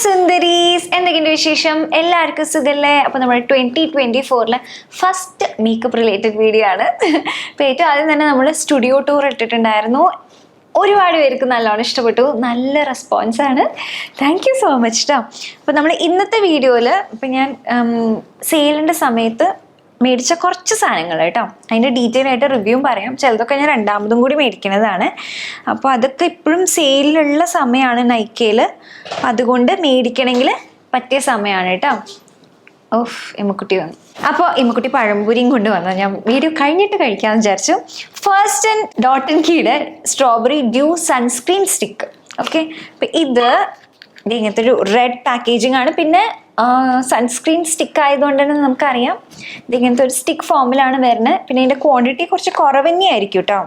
സുന്ദരീസ്, എന്തൊക്കെയുണ്ട് വിശേഷം? എല്ലാവർക്കും സുഖല്ലേ? അപ്പോൾ നമ്മുടെ 2024 ഫസ്റ്റ് മേക്കപ്പ് റിലേറ്റഡ് വീഡിയോ ആണ്. അപ്പോൾ ഏറ്റവും ആദ്യം തന്നെ നമ്മൾ സ്റ്റുഡിയോ ടൂർ ഇട്ടിട്ടുണ്ടായിരുന്നു. ഒരുപാട് പേർക്ക് നല്ലോണം ഇഷ്ടപ്പെട്ടു, നല്ല റെസ്പോൺസാണ്. താങ്ക് യു സോ മച്ച് കേട്ടോ. അപ്പോൾ നമ്മൾ ഇന്നത്തെ വീഡിയോയിൽ ഇപ്പം ഞാൻ സെയിലിൻ്റെ സമയത്ത് മേടിച്ച കുറച്ച് സാധനങ്ങൾ കേട്ടോ, അതിൻ്റെ ഡീറ്റെയിൽ ആയിട്ട് റിവ്യൂ പറയാം. ചിലതൊക്കെ ഞാൻ രണ്ടാമതും കൂടി മേടിക്കുന്നതാണ്. അപ്പോൾ അതൊക്കെ ഇപ്പോഴും സെയിലുള്ള സമയമാണ് നൈക്കയിൽ. അതുകൊണ്ട് മേടിക്കണമെങ്കിൽ പറ്റിയ സമയമാണ് കേട്ടോ. ഓഫ്, ഇമ്മക്കുട്ടി വന്നു. അപ്പോൾ ഇമ്മക്കുട്ടി പഴംപൊരിയും കൊണ്ട് വന്നു. ഞാൻ വീഡിയോ കഴിഞ്ഞിട്ട് കഴിക്കാമെന്ന് വിചാരിച്ചു. ഫസ്റ്റ് ആൻഡ് ഡോട്ട് ആൻഡ് കീയുടെ strawberry due sunscreen stick. Okay, അപ്പം ഇത് ഇങ്ങനത്തെ ഒരു റെഡ് പാക്കേജിങ് ആണ്. പിന്നെ സൺസ്ക്രീൻ സ്റ്റിക്ക് ആയതുകൊണ്ട് തന്നെ നമുക്കറിയാം ഇതിങ്ങനത്തെ ഒരു സ്റ്റിക്ക് ഫോമിലാണ് വരുന്നത്. പിന്നെ ഇതിൻ്റെ ക്വാണ്ടിറ്റി കുറച്ച് കുറവ് തന്നെയായിരിക്കും കേട്ടോ.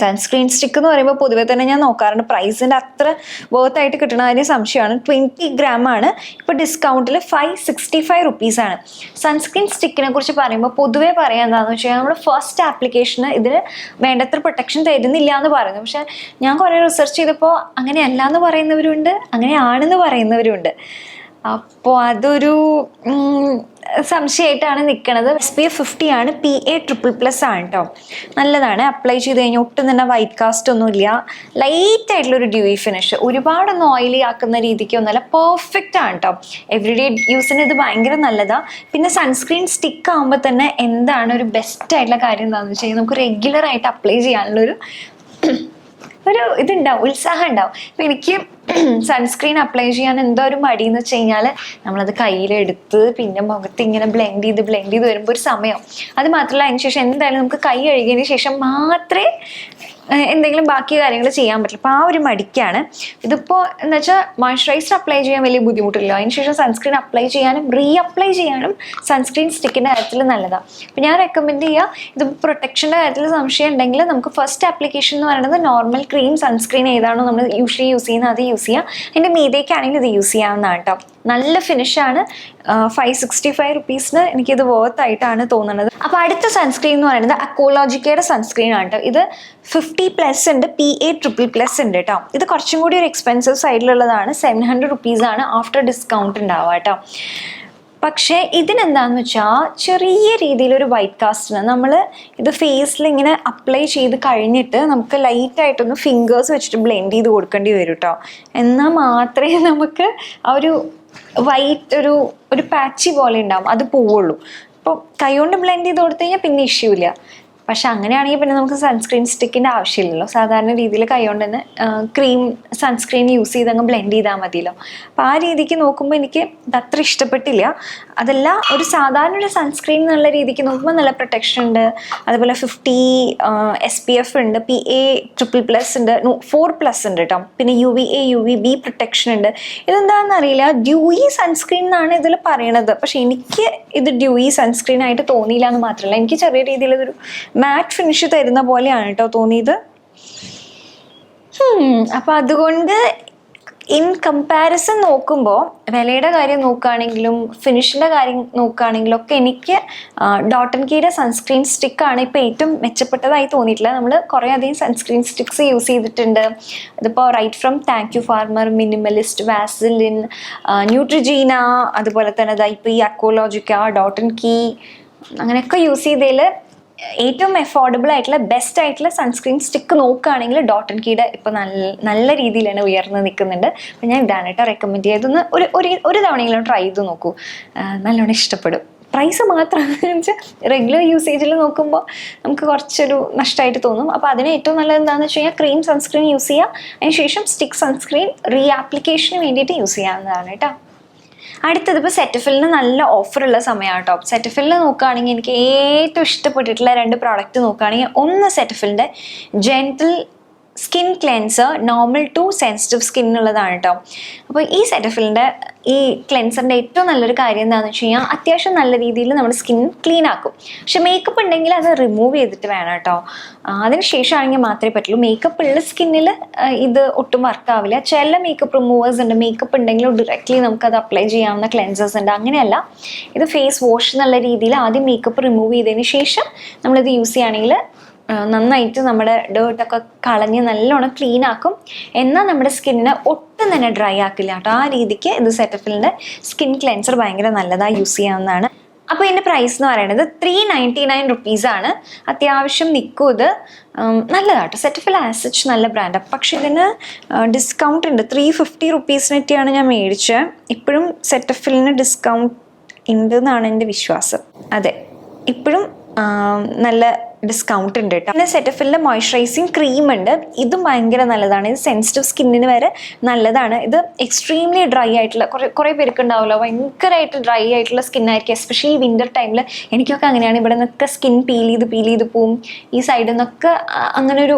സൺസ്ക്രീൻ സ്റ്റിക്ക് എന്ന് പറയുമ്പോൾ പൊതുവെ തന്നെ ഞാൻ നോക്കാറുണ്ട്, പ്രൈസിൻ്റെ അത്ര വർത്തായിട്ട് കിട്ടുന്ന കാര്യം സംശയമാണ്. 20 ഗ്രാമാണ്. ഇപ്പോൾ ഡിസ്കൗണ്ടിൽ 565 റുപ്പീസാണ്. സൺസ്ക്രീൻ സ്റ്റിക്കിനെ കുറിച്ച് പറയുമ്പോൾ പൊതുവേ പറയാൻ എന്താണെന്ന് വെച്ച് കഴിഞ്ഞാൽ നമ്മുടെ ഫസ്റ്റ് ആപ്ലിക്കേഷന് ഇതിന് വേണ്ടത്ര പ്രൊട്ടക്ഷൻ തരുന്നില്ല എന്ന് പറയുന്നു. പക്ഷെ ഞാൻ കുറേ റിസർച്ച് ചെയ്തപ്പോൾ അങ്ങനെയല്ല എന്ന് പറയുന്നവരുണ്ട്, അങ്ങനെയാണെന്ന് പറയുന്നവരുണ്ട്. അപ്പോൾ അതൊരു സംശയമായിട്ടാണ് നിൽക്കുന്നത്. SPF 50 ആണ്, PA++ ആണ് കേട്ടോ. നല്ലതാണ്. അപ്ലൈ ചെയ്ത് കഴിഞ്ഞാൽ ഒട്ടും തന്നെ വൈറ്റ് കാസ്റ്റ് ഒന്നുമില്ല. ലൈറ്റ് ആയിട്ടുള്ളൊരു ഡ്യൂയി ഫിനിഷ്, ഒരുപാടൊന്നും ഓയിലി ആക്കുന്ന രീതിക്കൊന്നുമല്ല, പെർഫെക്റ്റ് ആണ് കേട്ടോ. എവറിഡേ യൂസിന് ഇത് ഭയങ്കര നല്ലതാണ്. പിന്നെ സൺസ്ക്രീൻ സ്റ്റിക്ക് ആകുമ്പോൾ തന്നെ എന്താണ് ഒരു ബെസ്റ്റ് ആയിട്ടുള്ള കാര്യം എന്താണെന്ന് വെച്ച് കഴിഞ്ഞാൽ നമുക്ക് റെഗുലറായിട്ട് അപ്ലൈ ചെയ്യാനുള്ളൊരു ഇതുണ്ടാവും, ഉത്സാഹം ഉണ്ടാവും. അപ്പം എനിക്ക് സൺസ്ക്രീൻ അപ്ലൈ ചെയ്യാൻ എന്തോ ഒരു മടി എന്ന് വെച്ച് കഴിഞ്ഞാൽ നമ്മളത് കയ്യിലെടുത്ത് പിന്നെ മുഖത്ത് ഇങ്ങനെ ബ്ലെൻഡ് ചെയ്ത് വരുമ്പോൾ ഒരു സമയം. അത് മാത്രമല്ല, അതിന് ശേഷം എന്തായാലും നമുക്ക് കൈ കഴുകിയതിന് ശേഷം മാത്രമേ എന്തെങ്കിലും ബാക്കി കാര്യങ്ങൾ ചെയ്യാൻ പറ്റില്ല. അപ്പോൾ ആ ഒരു മടിക്കാണ്. ഇതിപ്പോൾ എന്ന് വെച്ചാൽ മോയ്സ്ചറൈസർ അപ്ലൈ ചെയ്യാൻ വലിയ ബുദ്ധിമുട്ടില്ല. അതിനുശേഷം സൺസ്ക്രീൻ അപ്ലൈ ചെയ്യാനും അപ്ലൈ ചെയ്യാനും സൺസ്ക്രീൻ സ്റ്റിക്കിൻ്റെ കാര്യത്തിൽ നല്ലതാണ്. അപ്പോൾ ഞാൻ റെക്കമെൻഡ് ചെയ്യുക, ഇത് പ്രൊട്ടക്ഷൻ്റെ കാര്യത്തിൽ സംശയം ഉണ്ടെങ്കിൽ നമുക്ക് ഫസ്റ്റ് ആപ്ലിക്കേഷൻ എന്ന് പറയുന്നത് നോർമൽ ക്രീം സൺസ്ക്രീൻ ഏതാണോ നമ്മൾ യൂഷ്വലി യൂസ് ചെയ്യുന്നത് അത് യൂസ് ചെയ്യുക. അതിൻ്റെ മീതേക്കാണെങ്കിൽ ഇത് യൂസ് ചെയ്യാവുന്നതാണ് കേട്ടോ. നല്ല ഫിനിഷാണ്. 565 റുപ്പീസിന് എനിക്കിത് വർത്തായിട്ടാണ് തോന്നുന്നത്. അപ്പോൾ അടുത്ത സൺസ്ക്രീൻ എന്ന് പറയുന്നത് അക്വോളോജിക്കയുടെ സൺസ്ക്രീൻ ആണ് കേട്ടോ. ഇത് 50+ ഉണ്ട്, PA++ ഉണ്ട് കേട്ടോ. ഇത് കുറച്ചും കൂടി ഒരു എക്സ്പെൻസീവ് സൈഡിലുള്ളതാണ്. 700 റുപ്പീസാണ് ആഫ്റ്റർ ഡിസ്കൗണ്ട് ഉണ്ടാവുക കേട്ടോ. പക്ഷേ ഇതിനെന്താണെന്ന് വെച്ചാൽ ചെറിയ രീതിയിലൊരു വൈറ്റ് കാസ്റ്റിന് നമ്മൾ ഇത് ഫേസിൽ ഇങ്ങനെ അപ്ലൈ ചെയ്ത് കഴിഞ്ഞിട്ട് നമുക്ക് ലൈറ്റായിട്ടൊന്ന് ഫിംഗേഴ്സ് വെച്ചിട്ട് ബ്ലെൻഡ് ചെയ്ത് കൊടുക്കേണ്ടി വരും കേട്ടോ. എന്നാൽ മാത്രമേ നമുക്ക് ആ ഒരു വൈറ്റ് ഒരു പാച്ചി പോലെ ഉണ്ടാവും, അത് പോവുള്ളൂ. ഇപ്പോൾ കൈകൊണ്ട് ബ്ലെൻഡ് ചെയ്ത് കൊടുത്തു കഴിഞ്ഞാൽ പിന്നെ ഇഷ്യൂ ഇല്ല. പക്ഷെ അങ്ങനെയാണെങ്കിൽ പിന്നെ നമുക്ക് സൺസ്ക്രീൻ സ്റ്റിക്കിൻ്റെ ആവശ്യമില്ലല്ലോ. സാധാരണ രീതിയിൽ കൈകൊണ്ട് തന്നെ ക്രീം സൺസ്ക്രീൻ യൂസ് ചെയ്ത് അങ്ങ് ബ്ലെൻഡ് ചെയ്താൽ മതിയല്ലോ. അപ്പോൾ ആ രീതിക്ക് നോക്കുമ്പോൾ എനിക്ക് ഇതത്ര ഇഷ്ടപ്പെട്ടില്ല. അതല്ല, ഒരു സാധാരണ ഒരു സൺസ്ക്രീൻ എന്നുള്ള രീതിക്ക് നോക്കുമ്പോൾ നല്ല പ്രൊട്ടക്ഷൻ ഉണ്ട്. അതുപോലെ 50 SPF ഉണ്ട്, PA++ ഉണ്ട്, 4+ ഉണ്ട് കേട്ടോ. പിന്നെ UVA UVB പ്രൊട്ടക്ഷൻ ഉണ്ട്. ഇതെന്താണെന്ന് അറിയില്ല, ഡ്യൂയി സൺസ്ക്രീൻ എന്നാണ് ഇതിൽ പറയണത്. പക്ഷെ എനിക്ക് ഇത് ഡ്യൂയി സൺസ്ക്രീൻ ആയിട്ട് തോന്നിയില്ല എന്ന് മാത്രമല്ല, എനിക്ക് ചെറിയ രീതിയിൽ ഇതൊരു മാറ്റ് ഫിനിഷ് തരുന്ന പോലെയാണ് കേട്ടോ തോന്നിയത്. അപ്പം അതുകൊണ്ട് ഇൻ കമ്പാരിസൺ നോക്കുമ്പോൾ വിലയുടെ കാര്യം നോക്കുകയാണെങ്കിലും ഫിനിഷിൻ്റെ കാര്യം നോക്കുകയാണെങ്കിലും ഒക്കെ എനിക്ക് ഡോട്ട് ആൻഡ് കീയുടെ സൺസ്ക്രീൻ സ്റ്റിക്കാണ് ഇപ്പോൾ ഏറ്റവും മെച്ചപ്പെട്ടതായി തോന്നിയിട്ടില്ല. നമ്മൾ കുറേ അധികം സൺസ്ക്രീൻ സ്റ്റിക്സ് യൂസ് ചെയ്തിട്ടുണ്ട്. ഇതിപ്പോൾ right from Thank You Farmer, Minimalist, Vaseline, Neutrogena, അതുപോലെ തന്നെ ഇപ്പോൾ ഈ അക്വോളോജിക്ക, ഡോട്ട് ആൻഡ് കീ അങ്ങനെയൊക്കെ യൂസ് ചെയ്തതിൽ ഏറ്റവും അഫോർഡബിൾ ആയിട്ടുള്ള ബെസ്റ്റ് ആയിട്ടുള്ള സൺസ്ക്രീൻ സ്റ്റിക്ക് നോക്കുകയാണെങ്കിൽ ഡോട്ട് ആൻഡ് കീയുടെ ഇപ്പോൾ നല്ല രീതിയിൽ തന്നെ ഉയർന്ന് നിൽക്കുന്നുണ്ട്. അപ്പോൾ ഞാൻ ഇതാണ് കേട്ടോ റെക്കമെൻഡ് ചെയ്തൊന്ന് ഒരു തവണയെങ്കിലും ട്രൈ ചെയ്ത് നോക്കൂ, നല്ലോണം ഇഷ്ടപ്പെടും. പ്രൈസ് മാത്രമാണെന്ന് വെച്ചാൽ റെഗുലർ യൂസേജിൽ നോക്കുമ്പോൾ നമുക്ക് കുറച്ചൊരു നഷ്ടമായിട്ട് തോന്നും. അപ്പോൾ അതിന് ഏറ്റവും നല്ലത് എന്താണെന്ന് വെച്ച് കഴിഞ്ഞാൽ ക്രീം സൺസ്ക്രീൻ യൂസ് ചെയ്യുക, അതിനുശേഷം സ്റ്റിക്ക് സൺസ്ക്രീൻ ആപ്ലിക്കേഷന് വേണ്ടിയിട്ട് യൂസ് ചെയ്യാവുന്നതാണ് കേട്ടോ. അടുത്തത് ഇപ്പോൾ സെറ്റഫിലിന് നല്ല ഓഫറുള്ള സമയമാണ് കേട്ടോ. സെറ്റഫിലിൽ നോക്കുകയാണെങ്കിൽ എനിക്ക് ഏറ്റവും ഇഷ്ടപ്പെട്ടിട്ടുള്ള 2 പ്രോഡക്റ്റ് നോക്കുകയാണെങ്കിൽ, ഒന്ന് സെറ്റഫിലിൻ്റെ gentle skin cleanser normal to sensitive സ്കിന്നുള്ളതാണ് കേട്ടോ. അപ്പോൾ ഈ സെറ്റഫിലിൻ്റെ ഈ ക്ലെൻസറിൻ്റെ ഏറ്റവും നല്ലൊരു കാര്യം എന്താണെന്ന് വെച്ച് കഴിഞ്ഞാൽ അത്യാവശ്യം നല്ല രീതിയിൽ നമ്മുടെ സ്കിൻ ക്ലീൻ ആക്കും. പക്ഷെ മേക്കപ്പ് ഉണ്ടെങ്കിൽ അത് റിമൂവ് ചെയ്തിട്ട് വേണം കേട്ടോ. അതിന് ശേഷമാണെങ്കിൽ മാത്രമേ പറ്റുള്ളൂ. മേക്കപ്പ് ഉള്ള സ്കിന്നിൽ ഇത് ഒട്ടും വർക്കാവില്ല. ചില മേക്കപ്പ് റിമൂവേഴ്സ് ഉണ്ട്, മേക്കപ്പ് ഉണ്ടെങ്കിലും ഡയറക്റ്റ്ലി നമുക്കത് അപ്ലൈ ചെയ്യാവുന്ന ക്ലെൻസേഴ്സ് ഉണ്ട്. അങ്ങനെയല്ല, ഇത് ഫേസ് വാഷ് എന്നുള്ള രീതിയിൽ ആദ്യം മേക്കപ്പ് റിമൂവ് ചെയ്തതിന് ശേഷം നമ്മളിത് യൂസ് ചെയ്യുകയാണെങ്കിൽ നന്നായിട്ട് നമ്മുടെ ഡേർട്ടൊക്കെ കളഞ്ഞ് നല്ലോണം ക്ലീൻ ആക്കും. എന്നാൽ നമ്മുടെ സ്കിന്നിനെ ഒട്ടും തന്നെ ഡ്രൈ ആക്കില്ല കേട്ടോ. ആ രീതിക്ക് ഇത് സെറ്റഫിലിൻ്റെ സ്കിൻ ക്ലെൻസർ ഭയങ്കര നല്ലതാണ്, യൂസ് ചെയ്യാവുന്നതാണ്. അപ്പോൾ ഇതിൻ്റെ പ്രൈസ് എന്ന് പറയുന്നത് 399 റുപ്പീസാണ്. അത്യാവശ്യം നിൽക്കും ഇത്, നല്ലതാട്ടോ. സെറ്റഫിൽ ആസച്ച് നല്ല ബ്രാൻഡാണ്. പക്ഷെ ഇതിന് ഡിസ്കൗണ്ട് ഉണ്ട്. 350 റുപ്പീസിനൊക്കെയാണ് ഞാൻ മേടിച്ചത്. ഇപ്പോഴും സെറ്റഫിലിന് ഡിസ്കൗണ്ട് ഉണ്ട് എന്നാണ് എൻ്റെ വിശ്വാസം. അതെ, ഇപ്പോഴും നല്ല ഡിസ്കൗണ്ട് ഉണ്ട് കേട്ടോ. പിന്നെ സെറ്റഫിലിൻ്റെ മോയ്സ്ചറൈസിങ് ക്രീം ഉണ്ട്. ഇതും ഭയങ്കര നല്ലതാണ്. ഇത് സെൻസിറ്റീവ് സ്കിന്നിന് വരെ നല്ലതാണ്. ഇത് എക്സ്ട്രീംലി ഡ്രൈ ആയിട്ടുള്ള കുറേ പേർക്ക് ഉണ്ടാവുമല്ലോ, ഭയങ്കരമായിട്ട് ഡ്രൈ ആയിട്ടുള്ള സ്കിന്നായിരിക്കും, എസ്പെഷ്യലി വിൻ്റർ ടൈമിൽ. എനിക്കൊക്കെ അങ്ങനെയാണ്. ഇവിടെ നിന്നൊക്കെ സ്കിൻ പീൽ ചെയ്ത് പോവും. ഈ സൈഡിൽ നിന്നൊക്കെ അങ്ങനെ ഒരു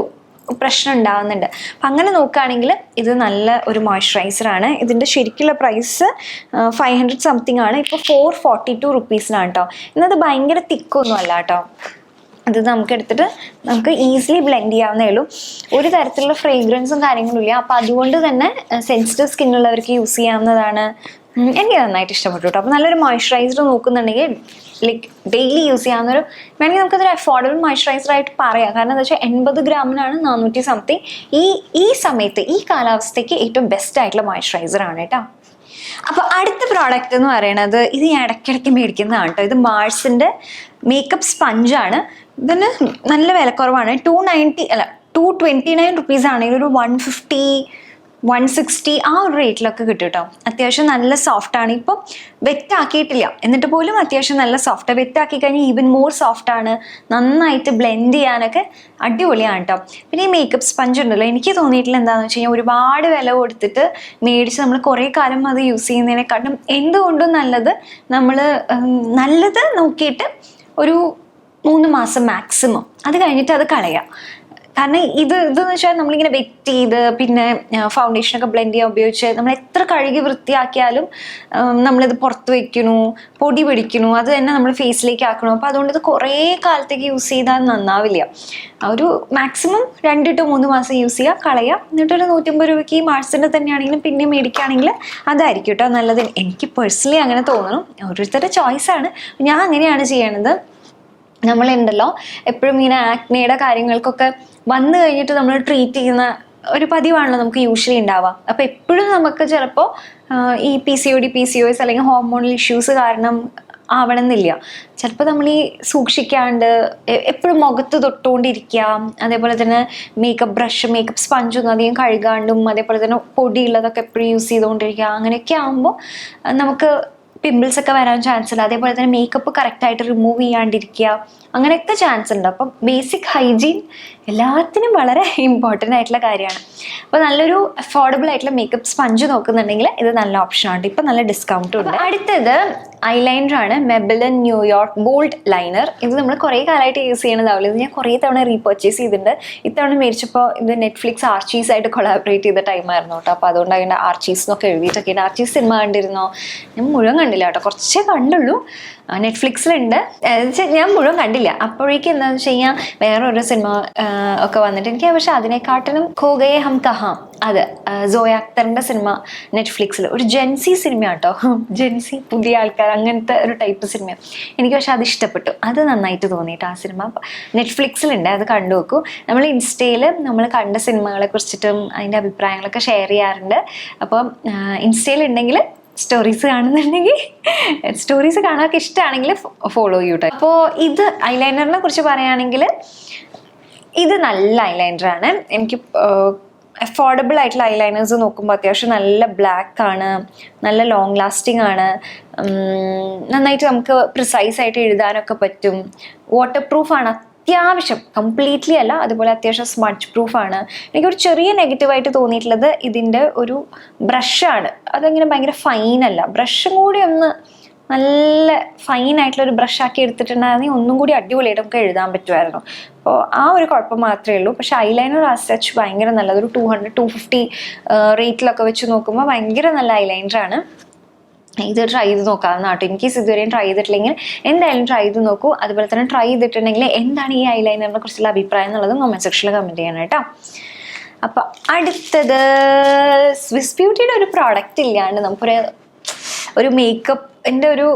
പ്രശ്നം ഉണ്ടാകുന്നുണ്ട്. അപ്പം അങ്ങനെ നോക്കുകയാണെങ്കിൽ ഇത് നല്ല ഒരു മോയ്സ്ചറൈസറാണ്. ഇതിൻ്റെ ശരിക്കുള്ള പ്രൈസ് 500 സംതിങ് ആണ്. ഇപ്പോൾ 442 റുപ്പീസിനാണ് കേട്ടോ. എന്നത് ഭയങ്കര തിക്കൊന്നും അല്ല കേട്ടോ. അത് നമുക്ക് എടുത്തിട്ട് നമുക്ക് ഈസിലി ബ്ലെൻഡ് ചെയ്യാവുന്നേ ഉള്ളൂ. ഒരു തരത്തിലുള്ള ഫ്രേഗ്രൻസും കാര്യങ്ങളും ഇല്ല. അപ്പോൾ അതുകൊണ്ട് തന്നെ സെൻസിറ്റീവ് സ്കിന്നുള്ളവർക്ക് യൂസ് ചെയ്യാവുന്നതാണ്. എനിക്ക് നന്നായിട്ട് ഇഷ്ടപ്പെട്ടു കേട്ടോ. അപ്പോൾ നല്ലൊരു മോയ്സ്ചറൈസർ നോക്കുന്നുണ്ടെങ്കിൽ ലൈക്ക് ഡെയിലി യൂസ് ചെയ്യാവുന്നൊരു, വേണമെങ്കിൽ നമുക്കതൊരു അഫോർഡബിൾ മോയ്സ്ചറൈസറായിട്ട് പറയാം. കാരണം എന്താ വെച്ചാൽ 80 ഗ്രാമിനാണ് 400 സംതിങ്. ഈ സമയത്ത് ഈ കാലാവസ്ഥയ്ക്ക് ഏറ്റവും ബെസ്റ്റ് ആയിട്ടുള്ള മോയ്സ്ചറൈസറാണ് കേട്ടോ. അപ്പോൾ അടുത്ത പ്രോഡക്റ്റ് എന്ന് പറയുന്നത് ഇത് ഞാൻ ഇടയ്ക്കിടയ്ക്ക് മേടിക്കുന്നതാണ് കേട്ടോ. ഇത് മാർസിൻ്റെ മേക്കപ്പ് സ്പഞ്ചാണ്. ഇതിന് നല്ല വിലക്കുറവാണ്. 229 റുപ്പീസാണ്. ഇതൊരു 150 160 ആ ഒരു റേറ്റിലൊക്കെ കിട്ടും കേട്ടോ. അത്യാവശ്യം നല്ല സോഫ്റ്റാണ്. ഇപ്പം വെറ്റാക്കിയിട്ടില്ല എന്നിട്ട് പോലും അത്യാവശ്യം നല്ല സോഫ്റ്റ്. വെറ്റാക്കി കഴിഞ്ഞാൽ ഈവൻ മോർ സോഫ്റ്റാണ്. നന്നായിട്ട് ബ്ലെൻഡ് ചെയ്യാനൊക്കെ അടിപൊളിയാണ് കേട്ടോ. പിന്നെ ഈ മേക്കപ്പ് സ്പഞ്ച് ഉണ്ടല്ലോ, എനിക്ക് തോന്നിയിട്ടില്ല എന്താണെന്ന് വെച്ച് കഴിഞ്ഞാൽ ഒരുപാട് വില കൊടുത്തിട്ട് മേടിച്ച് നമ്മൾ കുറേ കാലം അത് യൂസ് ചെയ്യുന്നതിനെക്കാട്ടും എന്തുകൊണ്ടും നല്ലത് നോക്കിയിട്ട് ഒരു 3 മാസം മാക്സിമം, അത് കഴിഞ്ഞിട്ട് അത് കളയാം. കാരണം ഇതെന്ന് വെച്ചാൽ നമ്മളിങ്ങനെ വെറ്റ് ചെയ്ത് പിന്നെ ഫൗണ്ടേഷനൊക്കെ ബ്ലെൻഡ് ചെയ്യാൻ ഉപയോഗിച്ച് നമ്മൾ എത്ര കഴുകി വൃത്തിയാക്കിയാലും നമ്മളിത് പുറത്ത് വയ്ക്കണു, പൊടി പിടിക്കണു, അത് തന്നെ നമ്മൾ ഫേസിലേക്ക് ആക്കണു. അപ്പോൾ അതുകൊണ്ട് ഇത് കുറേ കാലത്തേക്ക് യൂസ് ചെയ്താൽ നന്നാവില്ല. ഒരു മാക്സിമം 2 to 3 മാസം യൂസ് ചെയ്യുക, കളയാം. എന്നിട്ടൊരു 150 രൂപയ്ക്ക് ഈ മാർസിൻ്റെ തന്നെയാണെങ്കിലും പിന്നെ മേടിക്കുകയാണെങ്കിൽ അതായിരിക്കും കേട്ടോ നല്ലത്. എനിക്ക് പേഴ്സണലി അങ്ങനെ തോന്നണം. ഓരോരുത്തരുടെ ചോയ്സാണ്. ഞാൻ അങ്ങനെയാണ് ചെയ്യണത്. നമ്മളുണ്ടല്ലോ എപ്പോഴും ഇങ്ങനെ ആക്നെയുടെ കാര്യങ്ങൾക്കൊക്കെ വന്നു കഴിഞ്ഞിട്ട് നമ്മൾ ട്രീറ്റ് ചെയ്യുന്ന ഒരു പതിവാണല്ലോ നമുക്ക് യൂഷ്വലി ഉണ്ടാവുക. അപ്പോൾ എപ്പോഴും നമുക്ക് ചിലപ്പോൾ ഈ PCOD PCOS അല്ലെങ്കിൽ ഹോർമോണൽ ഇഷ്യൂസ് കാരണം ആവണമെന്നില്ല. ചിലപ്പോൾ നമ്മൾ ഈ സൂക്ഷിക്കാണ്ട് എപ്പോഴും മുഖത്ത് തൊട്ടുകൊണ്ടിരിക്കുക, അതേപോലെ തന്നെ മേക്കപ്പ് സ്പഞ്ചൊന്നും അധികം കഴുകാണ്ടും അതേപോലെ തന്നെ പൊടിയുള്ളതൊക്കെ എപ്പോഴും യൂസ് ചെയ്തുകൊണ്ടിരിക്കുക, അങ്ങനെയൊക്കെ ആകുമ്പോൾ നമുക്ക് പിമ്പിൾസ് ഒക്കെ വരാൻ ചാൻസ് ഉണ്ട്. അതേപോലെ തന്നെ മേക്കപ്പ് കറക്റ്റായിട്ട് റിമൂവ് ചെയ്യാണ്ടിരിക്കുക, അങ്ങനെയൊക്കെ ചാൻസ് ഉണ്ട്. അപ്പം ബേസിക് ഹൈജീൻ എല്ലാത്തിനും വളരെ ഇമ്പോർട്ടൻ്റ് ആയിട്ടുള്ള കാര്യമാണ്. അപ്പോൾ നല്ലൊരു അഫോർഡബിൾ ആയിട്ടുള്ള മേക്കപ്പ് സ്പഞ്ച് നോക്കുന്നുണ്ടെങ്കിൽ ഇത് നല്ല ഓപ്ഷനാണ്. ഇപ്പം നല്ല ഡിസ്കൗണ്ടും ഉണ്ട്. അടുത്തത് ഐലൈനറാണ്. Maybelline New York bold liner. ഇത് നമ്മൾ കുറേ കാലമായിട്ട് യൂസ് ചെയ്യണതാവില്ല. ഇത് ഞാൻ കുറേ തവണ റീപർച്ചേസ് ചെയ്തിട്ടുണ്ട്. ഇത്തവണ മേടിച്ചപ്പോൾ ഇത് നെറ്റ്ഫ്ലിക്സ് ആർച്ചീസായിട്ട് കൊളാബറേറ്റ് ചെയ്ത ടൈമായിരുന്നു കേട്ടോ. അപ്പോൾ അതുകൊണ്ട് അതിൻ്റെ ആർച്ചീസ് എന്നൊക്കെ എഴുതിയിട്ടൊക്കെ ഉണ്ട്. ആർച്ചീസ് സിനിമ കണ്ടിരുന്നോ? ഞാൻ മുഴുവൻ കണ്ടില്ല കേട്ടോ, കുറച്ചേ കണ്ടുള്ളൂ. നെറ്റ്ഫ്ലിക്സിലുണ്ട്. ഞാൻ മുഴുവൻ കണ്ടില്ല. അപ്പോഴേക്കും എന്താണെന്ന് വെച്ച് കഴിഞ്ഞാൽ വേറൊരു സിനിമ ഒക്കെ വന്നിട്ട് എനിക്ക് പക്ഷെ അതിനെക്കാട്ടിലും ഖോ ഗയേ ഹം കഹാം, അത് സോയ അക്തറിൻ്റെ സിനിമ നെറ്റ്ഫ്ലിക്സിൽ ഒരു ജെൻസി സിനിമ കേട്ടോ. ജെൻസി പുതിയ ആൾക്കാർ അങ്ങനത്തെ ഒരു ടൈപ്പ് സിനിമ. എനിക്ക് പക്ഷെ അത് ഇഷ്ടപ്പെട്ടു. അത് നന്നായിട്ട് തോന്നിയിട്ട് ആ സിനിമ നെറ്റ്ഫ്ലിക്സിലുണ്ട്, അത് കണ്ടു നോക്കൂ. നമ്മൾ ഇൻസ്റ്റയിൽ നമ്മൾ കണ്ട സിനിമകളെ കുറിച്ചിട്ടും അതിൻ്റെ അഭിപ്രായങ്ങളൊക്കെ ഷെയർ ചെയ്യാറുണ്ട്. അപ്പം ഇൻസ്റ്റയിലുണ്ടെങ്കിൽ സ്റ്റോറീസ് കാണുന്നുണ്ടെങ്കിൽ സ്റ്റോറീസ് കാണാനൊക്കെ ഇഷ്ടമാണെങ്കിൽ ഫോളോ ചെയ്യൂട്ടോ. അപ്പോൾ ഇത് ഐലൈനറിനെ കുറിച്ച് പറയുകയാണെങ്കിൽ ഇത് നല്ല ഐലൈനറാണ്. എനിക്ക് അഫോർഡബിൾ ആയിട്ടുള്ള ഐലൈനേഴ്സ് നോക്കുമ്പോൾ അത്യാവശ്യം നല്ല ബ്ലാക്ക് ആണ്, നല്ല ലോങ് ലാസ്റ്റിംഗ് ആണ്, നന്നായിട്ട് നമുക്ക് പ്രിസൈസ് ആയിട്ട് എഴുതാനൊക്കെ പറ്റും, വാട്ടർ പ്രൂഫാണ് അത്യാവശ്യം, കംപ്ലീറ്റ്ലി അല്ല, അതുപോലെ അത്യാവശ്യം സ്മഡ്ജ് പ്രൂഫാണ്. എനിക്കൊരു ചെറിയ നെഗറ്റീവായിട്ട് തോന്നിയിട്ടുള്ളത് ഇതിൻ്റെ ഒരു ബ്രഷാണ്. അതങ്ങനെ ഭയങ്കര ഫൈനല്ല. ബ്രഷും കൂടി ഒന്ന് നല്ല ഫൈനായിട്ടുള്ളൊരു ബ്രഷാക്കി എടുത്തിട്ടുണ്ടായിരുന്നെങ്കിൽ ഒന്നും കൂടി അടിപൊളിയായിട്ട് നമുക്ക് എഴുതാൻ പറ്റുമായിരുന്നു. അപ്പോൾ ആ ഒരു കുഴപ്പം മാത്രമേ ഉള്ളൂ. പക്ഷേ ഐലൈനർ ആസ് സച്ച് ഭയങ്കര നല്ലത്. ഒരു 200-250 റേറ്റിലൊക്കെ വെച്ച് നോക്കുമ്പോൾ ഭയങ്കര നല്ല ഐലൈനറാണ്. ഇത് ട്രൈ ചെയ്ത് നോക്കാവുന്ന കേട്ടോ. ഇൻ കേസ് ഇതുവരെയും ട്രൈ ചെയ്തിട്ടില്ലെങ്കിൽ എന്തായാലും ട്രൈ ചെയ്ത് നോക്കൂ. അതുപോലെ തന്നെ ട്രൈ ചെയ്തിട്ടുണ്ടെങ്കിൽ എന്താണ് ഈ ഐലൈനറിനെ കുറിച്ചുള്ള അഭിപ്രായം എന്നുള്ളതും കമൻറ്റ് സെക്ഷനിൽ കമൻറ്റ് ചെയ്യണം കേട്ടോ. അപ്പം അടുത്തത് സ്വിസ് ബ്യൂട്ടിയുടെ ഒരു പ്രോഡക്റ്റ് ഇല്ലാണ്ട് നമുക്കൊരു മേക്കപ്പിൻ്റെ ഒരു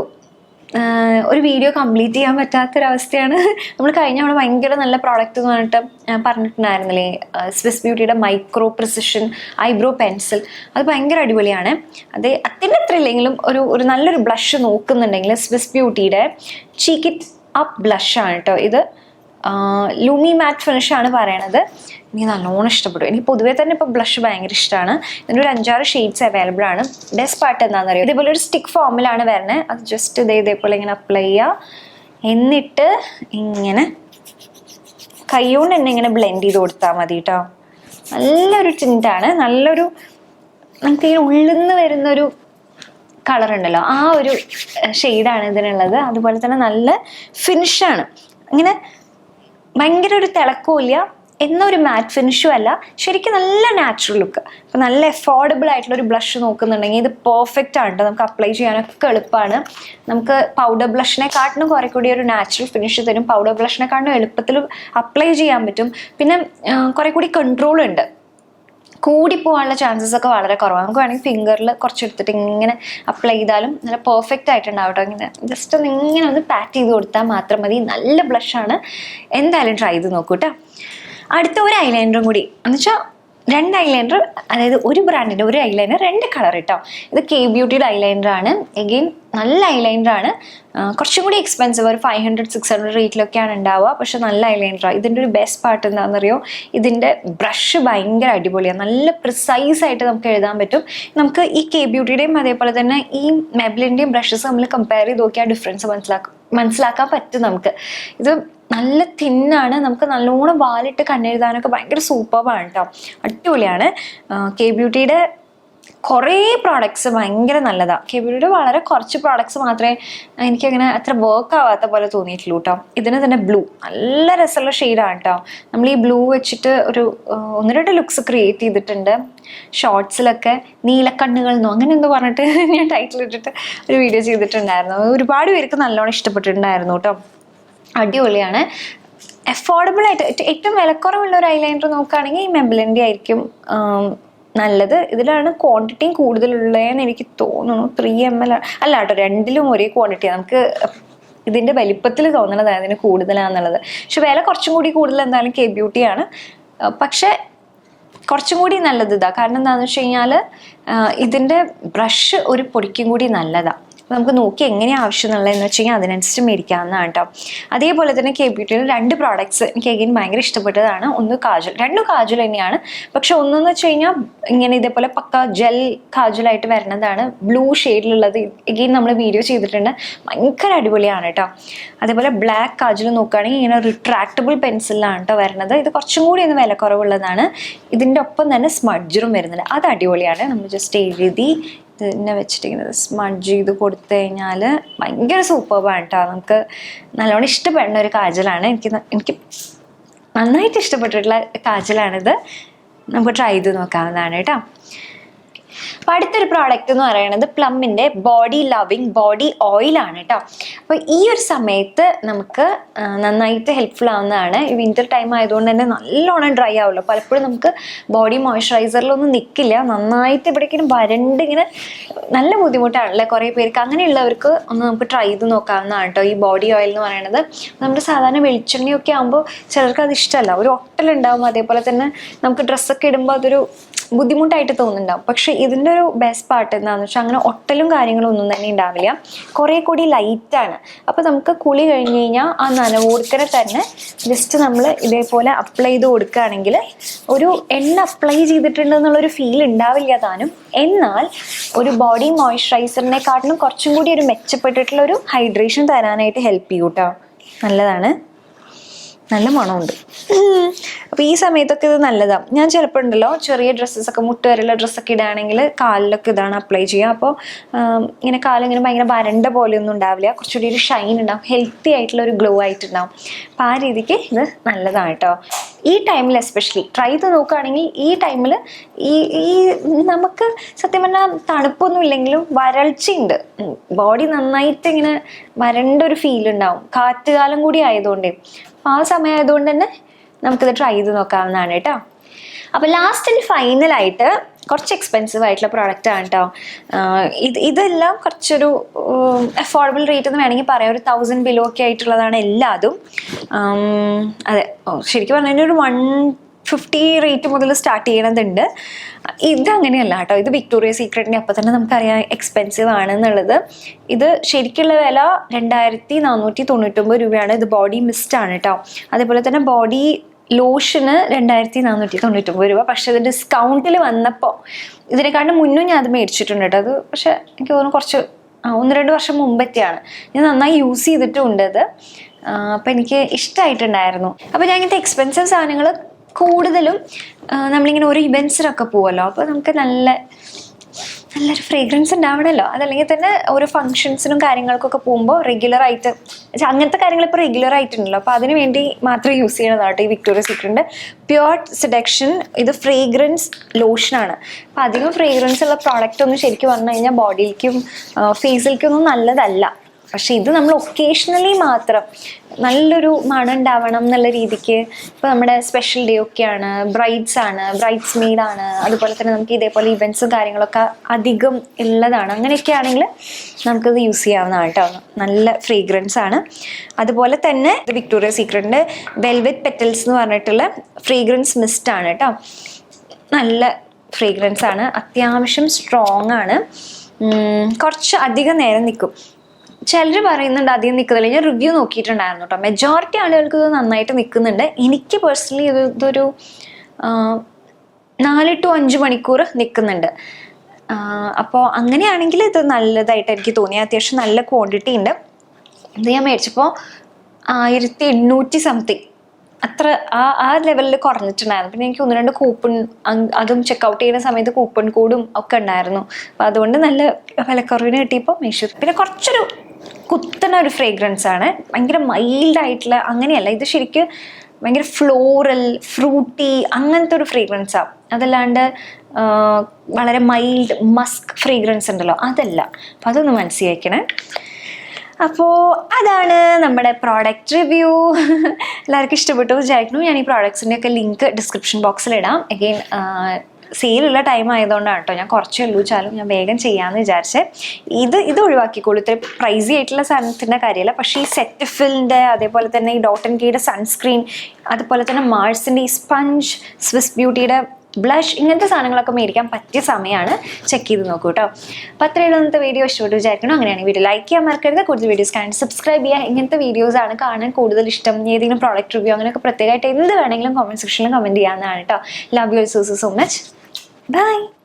ഒരു വീഡിയോ കംപ്ലീറ്റ് ചെയ്യാൻ പറ്റാത്തൊരവസ്ഥയാണ്. നമ്മൾ കഴിഞ്ഞ അവിടെ ഭയങ്കര നല്ല പ്രോഡക്റ്റ് എന്ന് പറഞ്ഞിട്ട് പറഞ്ഞിട്ടുണ്ടായിരുന്നില്ലേ, സ്വിസ് ബ്യൂട്ടിയുടെ മൈക്രോ പ്രിസിഷൻ ഐബ്രോ പെൻസിൽ. അത് ഭയങ്കര അടിപൊളിയാണ്. അതിൻ്റെ അത്ര ഇല്ലെങ്കിലും ഒരു നല്ലൊരു ബ്ലഷ് നോക്കുന്നുണ്ടെങ്കിൽ സ്വിസ് ബ്യൂട്ടിയുടെ ചീക്ക് ഇറ്റ് അപ്പ് ബ്ലഷാണ് കേട്ടോ ഇത്. ലൂമി മാറ്റ് ഫിനിഷാണ് പറയണത്. എനിക്ക് നല്ലോണം ഇഷ്ടപ്പെട്ടു. എനിക്ക് പൊതുവേ തന്നെ ഇപ്പോൾ ബ്ലഷ് ഭയങ്കര ഇഷ്ടമാണ്. ഇതിൻ്റെ ഒരു 5-6 ഷെയ്ഡ്സ് അവൈലബിൾ ആണ്. ബെസ്റ്റ് പാർട്ട് എന്താണെന്ന് അറിയാം, ഇതേപോലെ ഒരു സ്റ്റിക്ക് ഫോമിലാണ് വരുന്നത്. അത് ജസ്റ്റ് ഇതേപോലെ ഇങ്ങനെ അപ്ലൈ ചെയ്യുക, എന്നിട്ട് ഇങ്ങനെ കൈ കൊണ്ട് തന്നെ ഇങ്ങനെ ബ്ലെൻഡ് ചെയ്ത് കൊടുത്താൽ മതി കേട്ടോ. നല്ലൊരു ടിൻറ്റാണ്, നല്ലൊരു നമുക്ക് ഈ ഉള്ളിൽ നിന്ന് വരുന്നൊരു കളർ ഉണ്ടല്ലോ, ആ ഒരു ഷെയ്ഡാണ് ഇതിനുള്ളത്. അതുപോലെ തന്നെ നല്ല ഫിനിഷാണ്. ഇങ്ങനെ ഭയങ്കര ഒരു തിളക്കമില്ല, എന്നൊരു മാറ്റ് ഫിനിഷും അല്ല, ശരിക്കും നല്ല നാച്ചുറൽ ലുക്ക്. അപ്പം നല്ല അഫോർഡബിൾ ആയിട്ടുള്ള ഒരു ബ്ലഷ് നോക്കുന്നുണ്ടെങ്കിൽ ഇത് പെർഫെക്റ്റ് ആണ് കേട്ടോ. നമുക്ക് അപ്ലൈ ചെയ്യാനൊക്കെ എളുപ്പമാണ്. നമുക്ക് പൗഡർ ബ്ലഷിനെക്കാട്ടിനും കുറെ കൂടി ഒരു നാച്ചുറൽ ഫിനിഷ് തരും. പൗഡർ ബ്ലഷിനെക്കാട്ടിനും എളുപ്പത്തിൽ അപ്ലൈ ചെയ്യാൻ പറ്റും. പിന്നെ കുറെ കൂടി കൺട്രോൾ ഉണ്ട്. കൂടിപ്പോകാനുള്ള ചാൻസസ് ഒക്കെ വളരെ കുറവാണ്. നമുക്ക് വേണമെങ്കിൽ ഫിംഗറിൽ കുറച്ചെടുത്തിട്ട് ഇങ്ങനെ അപ്ലൈ ചെയ്താലും നല്ല പെർഫെക്റ്റ് ആയിട്ടുണ്ടാവും കേട്ടോ. ഇങ്ങനെ ജസ്റ്റ് ഒന്ന് ഇങ്ങനെ ഒന്ന് പാറ്റ് ചെയ്ത് കൊടുത്താൽ മാത്രം മതി. നല്ല ബ്ലഷാണ്, എന്തായാലും ട്രൈ ചെയ്ത് നോക്കൂ കേട്ടോ. അടുത്ത ഒരു ഐലൈനറും കൂടി എന്ന് വെച്ചാൽ 2 ഐലൈനർ, അതായത് ഒരു ബ്രാൻഡിൻ്റെ ഒരു ഐലൈനർ 2 കളർ കേട്ടോ. ഇത് കെ ബ്യൂട്ടിയുടെ ഐലൈനറാണ്. എഗെയിൻ നല്ല ഐലൈനറാണ്. കുറച്ചും കൂടി എക്സ്പെൻസീവ്, ഒരു 500-600 റേറ്റിലൊക്കെയാണ് ഉണ്ടാവുക. പക്ഷെ നല്ല ഐലൈനറാണ്. ഇതിൻ്റെ ഒരു ബെസ്റ്റ് പാർട്ട് എന്താണെന്നറിയോ, ഇതിൻ്റെ ബ്രഷ് ഭയങ്കര അടിപൊളിയാണ്. നല്ല പ്രിസൈസ് ആയിട്ട് നമുക്ക് എഴുതാൻ പറ്റും. നമുക്ക് ഈ കെ ബ്യൂട്ടിയുടെയും അതേപോലെ തന്നെ ഈ മെബ്ലിൻ്റെയും ബ്രഷസ് നമ്മൾ കമ്പയർ ചെയ്ത് നോക്കിയാൽ ഡിഫറൻസ് മനസ്സിലാക്കാൻ പറ്റും നമുക്ക്. ഇത് നല്ല തിന്നാണ്, നമുക്ക് നല്ലോണം വാലിട്ട് കണ്ണെഴുതാനൊക്കെ ഭയങ്കര സൂപ്പറാണ് കേട്ടോ. അടിപൊളിയാണ്. കെ ബ്യൂട്ടിയുടെ കുറേ പ്രോഡക്ട്സ് ഭയങ്കര നല്ലതാണ്. കെ ബ്യൂട്ടിയുടെ വളരെ കുറച്ച് പ്രോഡക്ട്സ് മാത്രമേ എനിക്കങ്ങനെ അത്ര വർക്ക് ആവാത്ത പോലെ തോന്നിയിട്ടുള്ളൂ കേട്ടോ. ഇതിന് തന്നെ ബ്ലൂ നല്ല രസമുള്ള ഷെയ്ഡാണ് കേട്ടോ. നമ്മൾ ഈ ബ്ലൂ വെച്ചിട്ട് ഒരു 1-2 ലുക്സ് ക്രിയേറ്റ് ചെയ്തിട്ടുണ്ട്. ഷോർട്സിലൊക്കെ നീലക്കണ്ണുകൾ എന്നോ അങ്ങനെ എന്തോ പറഞ്ഞിട്ട് ഞാൻ ടൈറ്റിൽ ഇട്ടിട്ട് ഒരു വീഡിയോ ചെയ്തിട്ടുണ്ടായിരുന്നു. ഒരുപാട് പേർക്ക് നല്ലോണം ഇഷ്ടപ്പെട്ടിട്ടുണ്ടായിരുന്നു കേട്ടോ. അടിപൊളിയാണ്. അഫോർഡബിൾ ആയിട്ട് ഏറ്റവും വിലക്കുറവുള്ള ഒരു ഐലൈനർ നോക്കുകയാണെങ്കിൽ ഈ മെബിലിൻ്റെ ആയിരിക്കും നല്ലത്. ഇതിലാണ് ക്വാണ്ടിറ്റിയും കൂടുതലുള്ളതെന്ന് എനിക്ക് തോന്നുന്നു. 3 ml അല്ല കേട്ടോ, 2ലും ഒരേ ക്വാണ്ടിറ്റിയാണ്. നമുക്ക് ഇതിൻ്റെ വലിപ്പത്തിൽ തോന്നണത് അതിന് കൂടുതലാണെന്നുള്ളത്. പക്ഷെ വില കുറച്ചും കൂടി കൂടുതൽ എന്തായാലും കെ ബ്യൂട്ടിയാണ്. പക്ഷെ കുറച്ചും കൂടി നല്ലത് ഇതാ. കാരണം എന്താണെന്ന് വെച്ച് കഴിഞ്ഞാൽ ഇതിൻ്റെ ബ്രഷ് ഒരു പൊടിക്കും കൂടി നല്ലതാണ്. നമുക്ക് നോക്കി എങ്ങനെയാണ് ആവശ്യം എന്നുള്ളതെന്ന് വെച്ച് കഴിഞ്ഞാൽ അതിനനുസരിച്ച് മേടിക്കാവുന്നതാണ് കേട്ടോ. അതേപോലെ തന്നെ കെ ബ്യൂട്ടിയുടെ 2 പ്രോഡക്ട്സ് എനിക്ക് എഗെയിൻ ഭയങ്കര ഇഷ്ടപ്പെട്ടതാണ്. ഒന്ന് കാജൽ, 2 കാജൽ തന്നെയാണ്. പക്ഷെ ഒന്നെന്ന് വെച്ച് കഴിഞ്ഞാൽ ഇങ്ങനെ ഇതേപോലെ പക്ക ജെൽ കാജലായിട്ട് വരുന്നതാണ്. ബ്ലൂ ഷെയ്ഡിലുള്ളത് എഗെയിൻ നമ്മൾ വീഡിയോ ചെയ്തിട്ടുണ്ട്. ഭയങ്കര അടിപൊളിയാണ് കേട്ടോ. അതേപോലെ ബ്ലാക്ക് കാജൽ നോക്കുകയാണെങ്കിൽ ഇങ്ങനെ റിട്രാക്റ്റബിൾ പെൻസിലാണ് കേട്ടോ വരുന്നത്. ഇത് കുറച്ചും കൂടി ഒന്ന് വില കുറവുള്ളതാണ്. ഇതിൻ്റെ ഒപ്പം തന്നെ സ്മഡ്ജറും വരുന്നുണ്ട്. അത് അടിപൊളിയാണ്. നമ്മൾ ജസ്റ്റ് എഴുതി ഇതിനെ വെച്ചിട്ടിരിക്കുന്നത് സ്മഡ്ജ് ചെയ്ത് കൊടുത്തു കഴിഞ്ഞാൽ ഭയങ്കര സൂപ്പർബാണ് കേട്ടോ. നമുക്ക് നല്ലോണം ഇഷ്ടപ്പെടുന്ന ഒരു കാജലാണ്. എനിക്ക് നന്നായിട്ട് ഇഷ്ടപ്പെട്ടിട്ടുള്ള കാജലാണിത്. നമുക്ക് ട്രൈ ചെയ്ത് നോക്കാവുന്നതാണ് കേട്ടോ. അപ്പോൾ അടുത്തൊരു പ്രോഡക്റ്റ് എന്ന് പറയുന്നത് പ്ലമ്മിൻ്റെ ബോഡി ലവിങ് ബോഡി ഓയിലാണ് കേട്ടോ. അപ്പോൾ ഈ ഒരു സമയത്ത് നമുക്ക് നന്നായിട്ട് ഹെൽപ്ഫുൾ ആവുന്നതാണ്. ഈ വിൻ്റർ ടൈം ആയതുകൊണ്ട് തന്നെ നല്ലോണം ഡ്രൈ ആവുമല്ലോ. പലപ്പോഴും നമുക്ക് ബോഡി മോയ്സ്ചറൈസറിലൊന്നും നിൽക്കില്ല, നന്നായിട്ട് ഇവിടേക്കിനും വരണ്ടിങ്ങനെ നല്ല ബുദ്ധിമുട്ടാണല്ലേ കുറേ പേർക്ക്. അങ്ങനെയുള്ളവർക്ക് ഒന്ന് നമുക്ക് ട്രൈ ചെയ്ത് നോക്കാവുന്നതാണ് കേട്ടോ ഈ ബോഡി ഓയിൽ എന്ന് പറയുന്നത്. നമ്മുടെ സാധാരണ വെളിച്ചെണ്ണയൊക്കെ ആകുമ്പോൾ ചിലർക്ക് അത് ഇഷ്ടമല്ല, ഒരു ഒട്ടലുണ്ടാവും. അതേപോലെ തന്നെ നമുക്ക് ഡ്രസ്സൊക്കെ ഇടുമ്പോൾ അതൊരു ബുദ്ധിമുട്ടായിട്ട് തോന്നുന്നുണ്ടാവും. പക്ഷെ ഇതിൻ്റെ ഒരു ബെസ്റ്റ് പാർട്ട് എന്താണെന്ന് വെച്ചാൽ അങ്ങനെ ഒട്ടലും കാര്യങ്ങളും ഒന്നും തന്നെ ഉണ്ടാവില്ല. കുറേ കൂടി ലൈറ്റാണ്. അപ്പോൾ നമുക്ക് കുളി കഴിഞ്ഞ് കഴിഞ്ഞാൽ ആ നനവോടുക്കനെ തന്നെ ജസ്റ്റ് നമ്മൾ ഇതേപോലെ അപ്ലൈ ചെയ്ത് കൊടുക്കുകയാണെങ്കിൽ ഒരു എണ്ണ അപ്ലൈ ചെയ്തിട്ടുണ്ടെന്നുള്ളൊരു ഫീൽ ഉണ്ടാവില്ല താനും. എന്നാൽ ഒരു ബോഡി മോയ്സ്ചറൈസറിനെക്കാട്ടിലും കുറച്ചും കൂടി ഒരു മെച്ചപ്പെട്ടിട്ടുള്ള ഒരു ഹൈഡ്രേഷൻ തരാനായിട്ട് ഹെൽപ്പ് ചെയ്യും കേട്ടോ. നല്ലതാണ്, നല്ല മണമുണ്ട്. അപ്പോൾ ഈ സമയത്തൊക്കെ ഇത് നല്ലതാണ്. ഞാൻ ചിലപ്പോൾ ഉണ്ടല്ലോ ചെറിയ ഡ്രസ്സൊക്കെ മുട്ട് വരെയുള്ള ഡ്രസ്സൊക്കെ ഇടുകയാണെങ്കിൽ കാലിലൊക്കെ ഇതാണ് അപ്ലൈ ചെയ്യുക. അപ്പോൾ ഇങ്ങനെ കാലിങ്ങനെ ഭയങ്കര വരണ്ട പോലെയൊന്നും ഉണ്ടാവില്ല, കുറച്ചുകൂടി ഒരു ഷൈൻ ഉണ്ടാവും, ഹെൽത്തി ആയിട്ടുള്ള ഒരു ഗ്ലോ ആയിട്ടുണ്ടാവും. അപ്പോൾ ആ രീതിക്ക് ഇത് നല്ലതാണ് കേട്ടോ. ഈ ടൈമിൽ എസ്പെഷ്യലി ട്രൈ ചെയ്ത് നോക്കുകയാണെങ്കിൽ ഈ ടൈമിൽ ഈ നമുക്ക് സത്യം പറഞ്ഞാൽ തണുപ്പൊന്നും ഇല്ലെങ്കിലും വരൾച്ചയുണ്ട്, ബോഡി നന്നായിട്ട് ഇങ്ങനെ വരണ്ട ഒരു ഫീൽ ഉണ്ടാവും. കാറ്റുകാലം കൂടി ആയതുകൊണ്ടേ ആ സമയം ആയതുകൊണ്ട് തന്നെ നമുക്കിത് ട്രൈ ചെയ്ത് നോക്കാവുന്നതാണ് കേട്ടോ. അപ്പോൾ ലാസ്റ്റ് ആൻഡ് ഫൈനലായിട്ട് കുറച്ച് എക്സ്പെൻസീവ് ആയിട്ടുള്ള പ്രോഡക്റ്റ് ആണ് കേട്ടോ. ഇതെല്ലാം കുറച്ചൊരു അഫോർഡബിൾ റേറ്റ് എന്ന് വേണമെങ്കിൽ പറയാം. ഒരു 1000 ബിലോ ഒക്കെ ആയിട്ടുള്ളതാണ് എല്ലാതും. അതെ, ശരിക്കും പറഞ്ഞു കഴിഞ്ഞാൽ ഒരു 150 റേറ്റ് മുതൽ സ്റ്റാർട്ട് ചെയ്യണതുണ്ട്. ഇതങ്ങനെയല്ല കേട്ടോ. ഇത് വിക്ടോറിയ സീക്രട്ടിൻ്റെ അപ്പം തന്നെ നമുക്കറിയാം എക്സ്പെൻസീവ് ആണെന്നുള്ളത്. ഇത് ശരിക്കുള്ള വില 2499 രൂപയാണ്. ഇത് ബോഡി മിസ്റ്റ് ആണ് കേട്ടോ. അതേപോലെ തന്നെ ബോഡി ലോഷന് 2499 രൂപ. പക്ഷെ അത് ഡിസ്കൗണ്ടിൽ വന്നപ്പോൾ, ഇതിനെക്കാട്ടും മുന്നും ഞാൻ അത് മേടിച്ചിട്ടുണ്ട് കേട്ടോ. അത് പക്ഷെ എനിക്ക് തോന്നുന്നു കുറച്ച് 1-2 വർഷം മുമ്പത്തെയാണ്. ഞാൻ നന്നായി യൂസ് ചെയ്തിട്ടുണ്ട് അത്. അപ്പം എനിക്ക് ഇഷ്ടമായിട്ടുണ്ടായിരുന്നു. അപ്പം ഞാൻ ഇങ്ങനത്തെ എക്സ്പെൻസീവ് സാധനങ്ങൾ കൂടുതലും നമ്മളിങ്ങനെ ഓരോ ഇവൻസിനൊക്കെ പോവുമല്ലോ, അപ്പോൾ നമുക്ക് നല്ലൊരു ഫ്രേഗ്രൻസ് ഉണ്ടാവണമല്ലോ. അതല്ലെങ്കിൽ തന്നെ ഓരോ ഫങ്ഷൻസിനും കാര്യങ്ങൾക്കൊക്കെ പോകുമ്പോൾ റെഗുലറായിട്ട് അങ്ങനത്തെ കാര്യങ്ങൾ ഇപ്പോൾ റെഗുലർ ആയിട്ടുണ്ടല്ലോ, അപ്പോൾ അതിന് വേണ്ടി മാത്രം യൂസ് ചെയ്യണതാട്ടോ ഈ വിക്ടോറിയ സീക്രട്ടിൻ്റെ പ്യുവർ സെഡക്ഷൻ. ഇത് ഫ്രേഗ്രൻസ് ലോഷനാണ്. അപ്പോൾ അധികം ഫ്രേഗ്രൻസ് ഉള്ള പ്രോഡക്റ്റ് ഒന്നും ശരിക്കും പറഞ്ഞു കഴിഞ്ഞാൽ ബോഡിയിലേക്കും ഫേസിലേക്കും ഒന്നും നല്ലതല്ല. പക്ഷെ ഇത് നമ്മൾ ഒക്കേഷണലി മാത്രം നല്ലൊരു മണം ഉണ്ടാവണം എന്നുള്ള രീതിക്ക്, ഇപ്പോൾ നമ്മുടെ സ്പെഷ്യൽ ഡേ ഒക്കെയാണ്, ബ്രൈഡ്സ് ആണ്, ബ്രൈഡ്സ് മെയ്ഡാണ്, അതുപോലെ തന്നെ നമുക്ക് ഇതേപോലെ ഇവൻറ്റ്സും കാര്യങ്ങളൊക്കെ അധികം ഉള്ളതാണ്. അങ്ങനെയൊക്കെ ആണെങ്കിൽ നമുക്കിത് യൂസ് ചെയ്യാവുന്നതാണ് കേട്ടോ. നല്ല ഫ്രേഗ്രൻസ് ആണ്. അതുപോലെ തന്നെ വിക്ടോറിയ സീക്രട്ടിൻ്റെ വെൽവെറ്റ് പെറ്റൽസ് എന്ന് പറഞ്ഞിട്ടുള്ള ഫ്രേഗ്രൻസ് മിസ്റ്റ് ആണ് കേട്ടോ. നല്ല ഫ്രേഗ്രൻസ് ആണ്, അത്യാവശ്യം സ്ട്രോങ് ആണ്, കുറച്ച് അധികം നേരം നിൽക്കും. ചിലർ പറയുന്നുണ്ട് അധികം നിൽക്കുന്നില്ല. ഞാൻ റിവ്യൂ നോക്കിയിട്ടുണ്ടായിരുന്നു കേട്ടോ. മെജോറിറ്റി ആളുകൾക്ക് ഇത് നന്നായിട്ട് നിൽക്കുന്നുണ്ട്. എനിക്ക് പേഴ്സണലി ഇതൊരു 4 to 5 മണിക്കൂർ നിൽക്കുന്നുണ്ട്. അപ്പോൾ അങ്ങനെയാണെങ്കിൽ ഇത് നല്ലതായിട്ട് എനിക്ക് തോന്നി. അത്യാവശ്യം നല്ല ക്വാണ്ടിറ്റി ഉണ്ട്. ഇത് ഞാൻ മേടിച്ചപ്പോൾ 1800 സംതിങ് അത്ര ആ ലെവലിൽ കുറഞ്ഞിട്ടുണ്ടായിരുന്നു. പിന്നെ എനിക്ക് 1-2 കൂപ്പൺ, അതും ചെക്കൗട്ട് ചെയ്യുന്ന സമയത്ത് കൂപ്പൺ കോഡും ഒക്കെ ഉണ്ടായിരുന്നു. അപ്പോൾ അതുകൊണ്ട് നല്ല വിലക്കുറവിന് കിട്ടിയപ്പോൾ മീഷോ. പിന്നെ കുറച്ചൊരു കുത്തന ഒരു ഫ്രേഗ്രൻസ് ആണ്, ഭയങ്കര മൈൽഡ് ആയിട്ടുള്ള അങ്ങനെയല്ല. ഇത് ശരിക്കും ഭയങ്കര ഫ്ലോറൽ, ഫ്രൂട്ടി അങ്ങനത്തെ ഒരു ഫ്രേഗ്രൻസാണ്. അതല്ലാണ്ട് വളരെ മൈൽഡ് മസ്ക് ഫ്രേഗ്രൻസ് ഉണ്ടല്ലോ, അതല്ല. അപ്പം അതൊന്ന് മനസ്സിലാക്കണേ. അപ്പോൾ അതാണ് നമ്മുടെ പ്രോഡക്റ്റ് റിവ്യൂ. എല്ലാവർക്കും ഇഷ്ടപ്പെട്ടു വിചാരിക്കുന്നു. ഞാൻ ഈ പ്രോഡക്ട്സിൻ്റെ ഒക്കെ ലിങ്ക് ഡിസ്ക്രിപ്ഷൻ ബോക്സിൽ ഇടാം. അഗെയിൻ സെയിലുള്ള ടൈം ആയതുകൊണ്ടാണ് കേട്ടോ ഞാൻ കുറച്ചേ ഉള്ളൂ വെച്ചാലും ഞാൻ വേഗം ചെയ്യാമെന്ന് വിചാരിച്ചത്. ഇത് ഒഴിവാക്കിക്കോളൂ. ഇത്ര പ്രൈസി ആയിട്ടുള്ള സാധനത്തിൻ്റെ കാര്യമല്ല. പക്ഷേ ഈ സെറ്റഫിലിൻ്റെ, അതേപോലെ തന്നെ ഈ ഡോട്ട് ആൻഡ് കീയുടെ സൺസ്ക്രീൻ, അതുപോലെ തന്നെ മാഴ്സിൻ്റെ ഈ സ്പഞ്ച്, സ്വിസ് ബ്യൂട്ടിയുടെ ബ്ലഷ്, ഇങ്ങനത്തെ സാധനങ്ങളൊക്കെ മേടിക്കാൻ പറ്റിയ സമയമാണ്. ചെക്ക് ചെയ്ത് നോക്കൂ കേട്ടോ. അപ്പോൾ അത്രയുള്ള ഇന്നത്തെ വീഡിയോ ഇഷ്ടപ്പെട്ട് വിചാരിക്കണം. അങ്ങനെയാണെങ്കിൽ വീഡിയോ ലൈക്ക് ചെയ്യാൻ മറക്കരുത്. കൂടുതൽ വീഡിയോസ് കാണാൻ സബ്സ്ക്രൈബ് ചെയ്യുക. ഇങ്ങനത്തെ വീഡിയോസാണ് കാണാൻ കൂടുതൽ ഇഷ്ടം. ഏതെങ്കിലും പ്രോഡക്റ്റ് റിവ്യൂ അങ്ങനെയൊക്കെ പ്രത്യേകമായിട്ട് എന്ത് വേണമെങ്കിലും കമൻറ്റ് സെക്ഷനിൽ കമൻറ്റ് ചെയ്യാവുന്നതാണ് കേട്ടോ. Love you so much. Bye.